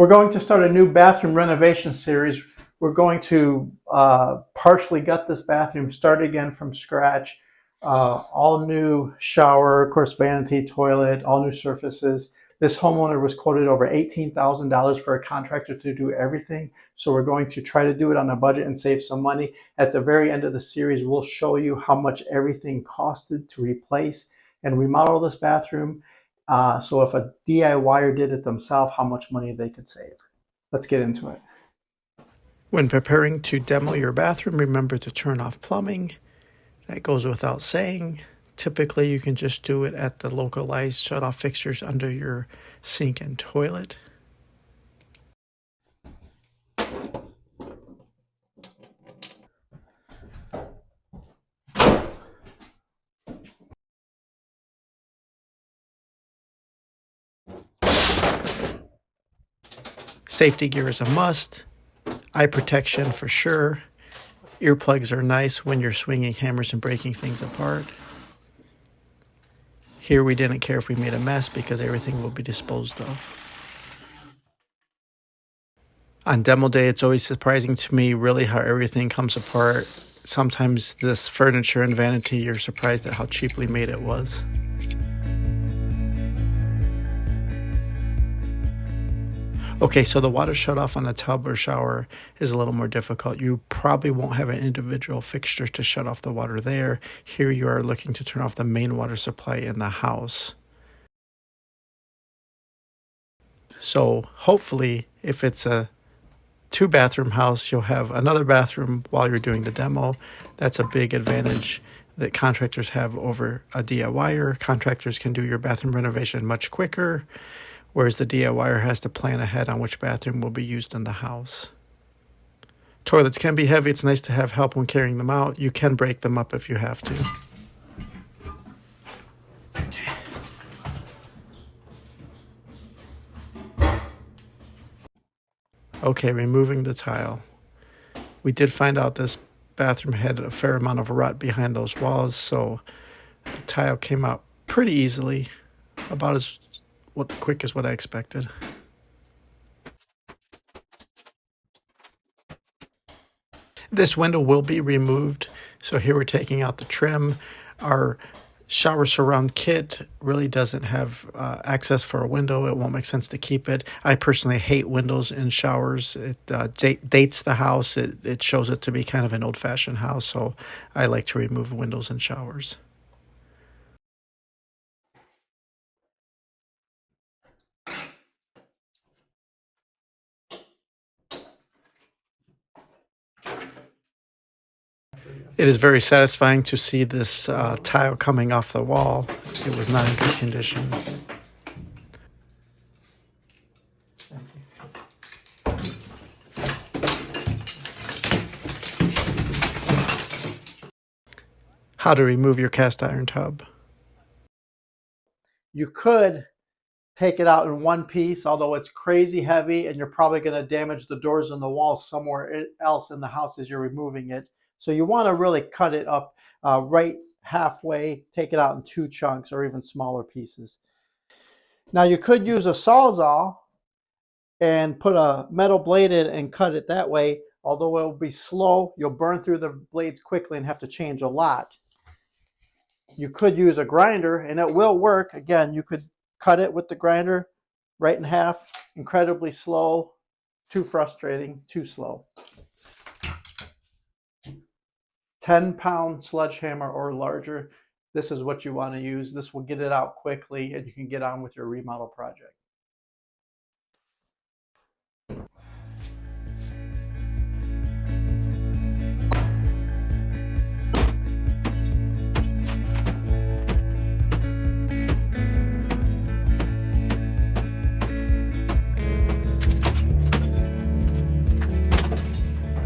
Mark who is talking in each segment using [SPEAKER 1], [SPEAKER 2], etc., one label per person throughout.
[SPEAKER 1] We're going to start a new bathroom renovation series. We're going to partially gut this bathroom, start again from scratch. All new shower, of course, vanity, toilet, all new surfaces. This homeowner was quoted over $18,000 for a contractor to do everything. So we're going to try to do it on a budget and save some money. At the very end of the series, we'll show you how much everything costed to replace and remodel this bathroom. So if a DIYer did it themselves, how much money they could save. Let's get into it. When preparing to demo your bathroom, remember to turn off plumbing. That goes without saying. Typically, you can just do it at the localized shut-off fixtures under your sink and toilet. Safety gear is a must. Eye protection for sure. Earplugs are nice when you're swinging hammers and breaking things apart. Here we didn't care if we made a mess because everything will be disposed of. On demo day, it's always surprising to me really how everything comes apart. Sometimes this furniture and vanity, you're surprised at how cheaply made it was. Okay, so the water shut off on the tub or shower is a little more difficult. You probably won't have an individual fixture to shut off the water there. Here you are looking to turn off the main water supply in the house. So hopefully, if it's a 2-bathroom house, you'll have another bathroom while you're doing the demo. That's a big advantage that contractors have over a DIYer. Contractors can do your bathroom renovation much quicker, whereas the DIYer has to plan ahead on which bathroom will be used in the house. Toilets can be heavy. It's nice to have help when carrying them out. You can break them up if you have to. Okay, removing the tile. We did find out this bathroom had a fair amount of rut behind those walls, so the tile came out pretty easily, about as quick as what I expected. This window will be removed. So here we're taking out the trim. Our shower surround kit really doesn't have access for a window. It won't make sense to keep it. I personally hate windows in showers. It dates the house. It shows it to be kind of an old-fashioned house. So I like to remove windows in showers. It is very satisfying to see this tile coming off the wall. It was not in good condition. How to remove your cast iron tub. You could take it out in one piece, although it's crazy heavy and you're probably going to damage the doors and the walls somewhere else in the house as you're removing it. So you want to really cut it up right halfway, take it out in 2 chunks or even smaller pieces. Now you could use a Sawzall and put a metal blade in and cut it that way. Although it will be slow, you'll burn through the blades quickly and have to change a lot. You could use a grinder and it will work. Again, you could cut it with the grinder right in half. Incredibly slow, too frustrating, too slow. 10-pound sledgehammer or larger, this is what you want to use. This will get it out quickly and you can get on with your remodel project.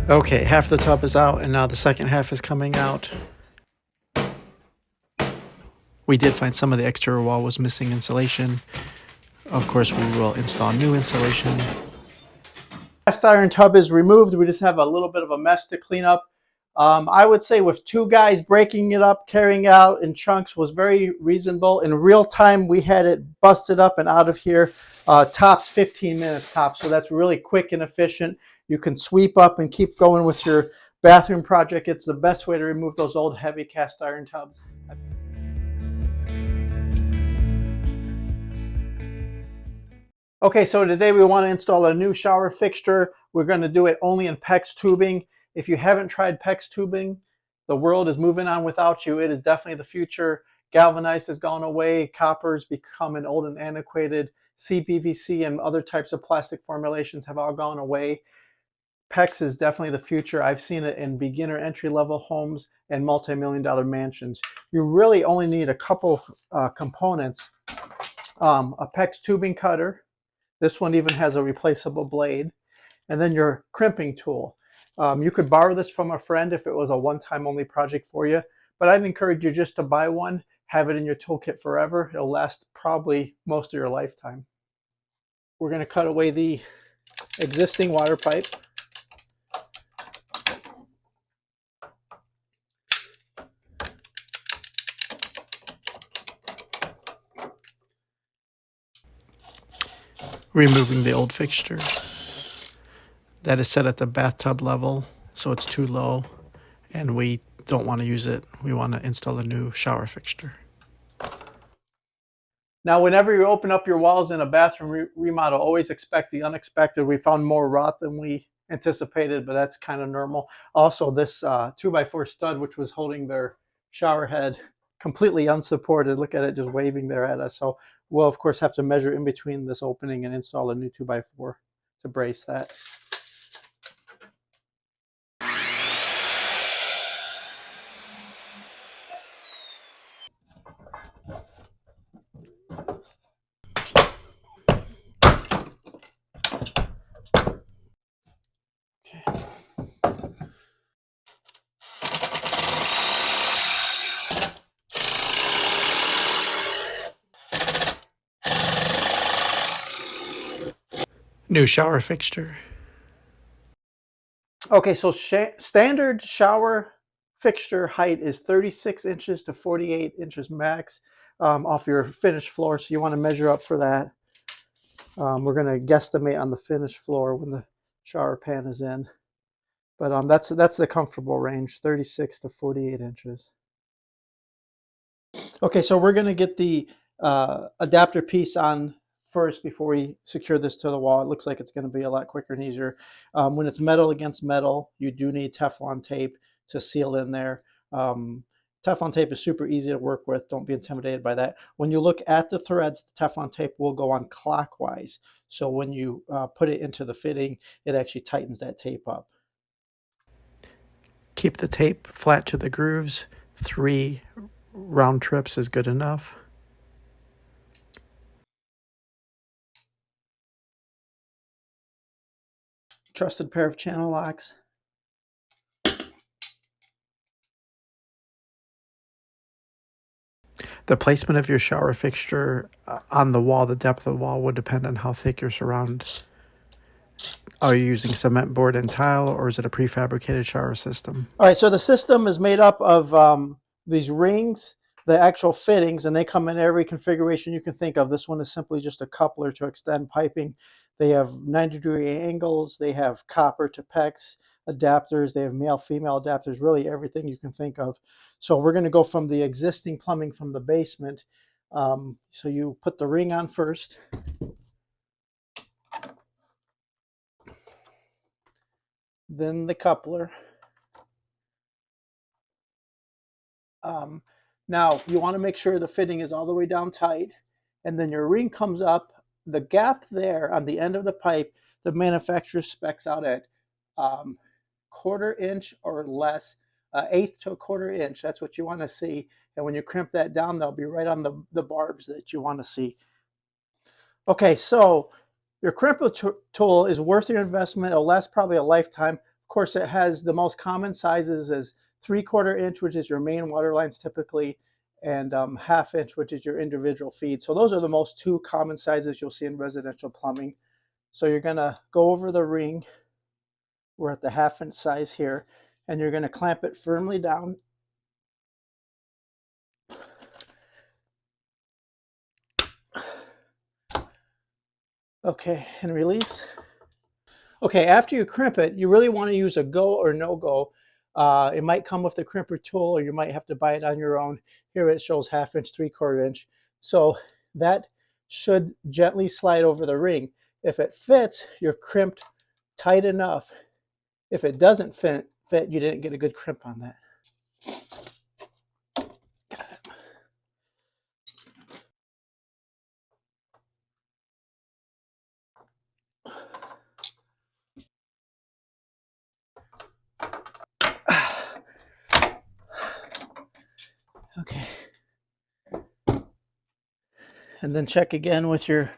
[SPEAKER 1] Okay, half the tub is out and now the second half is coming out. We did find some of the exterior wall was missing insulation. Of course, we will install new insulation. Cast iron tub is removed. We just have a little bit of a mess to clean up. I would say with 2 guys breaking it up, carrying it out in chunks was very reasonable. In real time, we had it busted up and out of here. tops 15 minutes tops. So that's really quick and efficient. You can sweep up and keep going with your bathroom project. It's the best way to remove those old heavy cast iron tubs. Okay, so today we want to install a new shower fixture. We're going to do it only in PEX tubing. If you haven't tried PEX tubing, the world is moving on without you. It is definitely the future. Galvanized has gone away. Copper's becoming old and antiquated. CPVC and other types of plastic formulations have all gone away. PEX is definitely the future. I've seen it in beginner entry-level homes and multi-million-dollar mansions. You really only need a couple components. A PEX tubing cutter. This one even has a replaceable blade. And then your crimping tool. You could borrow this from a friend if it was a one-time only project for you, but I'd encourage you just to buy one, have it in your toolkit forever. It'll last probably most of your lifetime. We're going to cut away the existing water pipe. Removing the old fixture. That is set at the bathtub level, so it's too low, and we don't want to use it. We want to install a new shower fixture. Now, whenever you open up your walls in a bathroom remodel, always expect the unexpected. We found more rot than we anticipated, but that's kind of normal. Also, this 2x4 stud, which was holding their shower head completely unsupported, look at it just waving there at us. So we'll, of course, have to measure in between this opening and install a new 2x4 to brace that. New shower fixture. Okay, so standard shower fixture height is 36 inches to 48 inches max off your finished floor. So you want to measure up for that. We're going to guesstimate on the finished floor when the shower pan is in. But that's the comfortable range, 36 to 48 inches. Okay, so we're going to get the adapter piece on first before we secure this to the wall. It looks like it's going to be a lot quicker and easier. When it's metal against metal, you do need Teflon tape to seal in there. Teflon tape is super easy to work with. Don't be intimidated by that. When you look at the threads, the Teflon tape will go on clockwise. So when you put it into the fitting, it actually tightens that tape up. Keep the tape flat to the grooves. 3 round trips is good enough. Trusted pair of channel locks. The placement of your shower fixture on the wall, the depth of the wall, would depend on how thick your surround. Are you using cement board and tile, or is it a prefabricated shower system? All right, so the system is made up of these rings, the actual fittings, and they come in every configuration you can think of. This one is simply just a coupler to extend piping. They have 90-degree angles. They have copper to PEX adapters. They have male-female adapters, really everything you can think of. So we're going to go from the existing plumbing from the basement. So you put the ring on first. Then the coupler. Now you want to make sure the fitting is all the way down tight, and then your ring comes up. The gap there on the end of the pipe, the manufacturer specs out at 1/4 inch or less, 1/8 to 1/4 inch. That's what you want to see. And when you crimp that down, they'll be right on the barbs that you want to see. Okay, so your crimper tool is worth your investment. It'll last probably a lifetime. Of course, it has the most common sizes as 3/4 inch, which is your main water lines typically, and 1/2 inch, which is your individual feed. So those are the most 2 common sizes you'll see in residential plumbing. So you're going to go over the ring. We're at the 1/2 inch size here, and you're going to clamp it firmly down. Okay, and release. Okay, after you crimp it, you really want to use a go or no go. It might come with the crimper tool, or you might have to buy it on your own. Here it shows 1/2 inch, 3/4 inch. So that should gently slide over the ring. If it fits, you're crimped tight enough. If it doesn't fit, you didn't get a good crimp on that. Okay. And then check again with your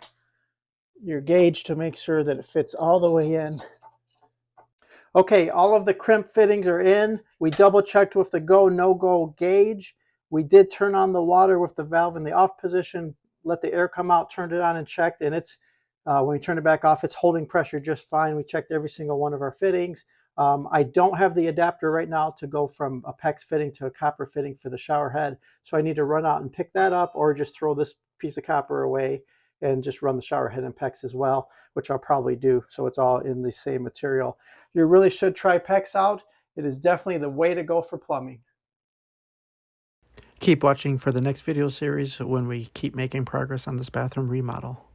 [SPEAKER 1] gauge to make sure that it fits all the way in. Okay, all of the crimp fittings are in. We double checked with the go, no go gauge. We did turn on the water with the valve in the off position, let the air come out, turned it on and checked, and it's when we turn it back off, it's holding pressure just fine. We checked every single one of our fittings. I don't have the adapter right now to go from a PEX fitting to a copper fitting for the shower head, so I need to run out and pick that up or just throw this piece of copper away and just run the shower head in PEX as well, which I'll probably do, so it's all in the same material. You really should try PEX out. It is definitely the way to go for plumbing. Keep watching for the next video series when we keep making progress on this bathroom remodel.